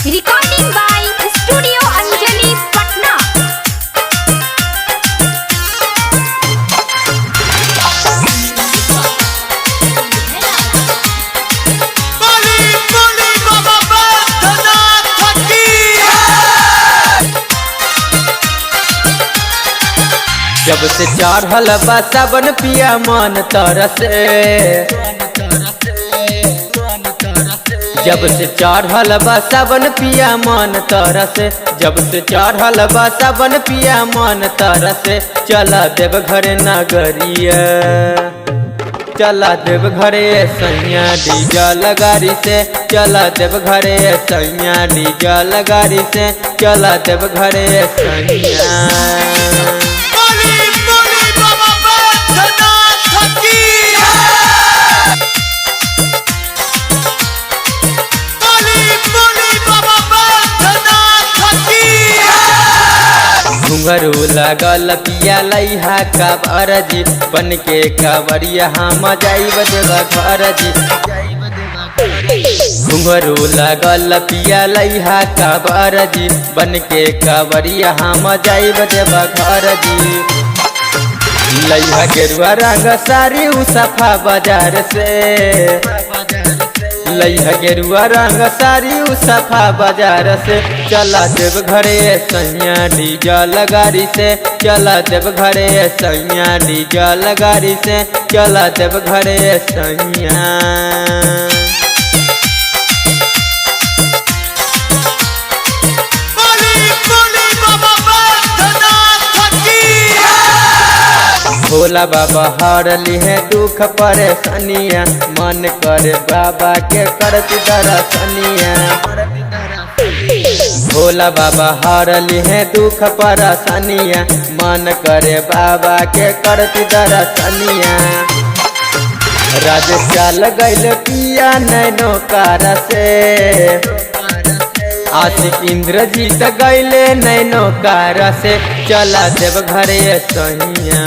Recording by Studio Anjali, Patna. जब से चढ़ल बा सावन पिया मन तरसे, जब से चढ़ल बा सावन पिया मन तरसे, जब से चढ़ल बा सावन पिया मन तरसे। चला देव घरे नगरिया, चला देव घरे सैया डीजल गाड़ी से, चला देव घरे सैया डीजल गाड़ी से, चला देव घरे सैया। घुंघरू लगल पिया लइहा काबर जी, बन के कावरिया हम जाइब देव घर जी। घुंघरू लगल पिया लइहा काबर जी, बन के कावरिया हम जाइब देव घर जी। लइहा गेरुआ रंग साड़ी उ सफा बाजार से, लइहा गेरुआ रंग साड़ी उ सफा बाजार से। चला देव घरे सैया डीजल गाड़ी से, चला देव घरे सैया डीजल गाड़ी से, चला देव घरे सैया। भोला बाबा हर लिहे दुख परेशानिया, मन करे बाबा के करती दर्शनिया। भोला बाबा हर लिहे दुख परेशानिया, मन करे बाबा के करती दर्शनिया। राज चल गइल पिया नैनो कार से, आशिक इंद्रजीत गइले नैनो कार से। चला देव घरे सैया,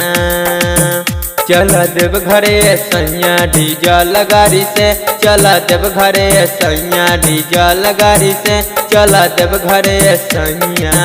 चला देव घरे सैया डीजल गाड़ी से, चला देव घरे सैया डीजल गाड़ी से, चला देव घरे सैया।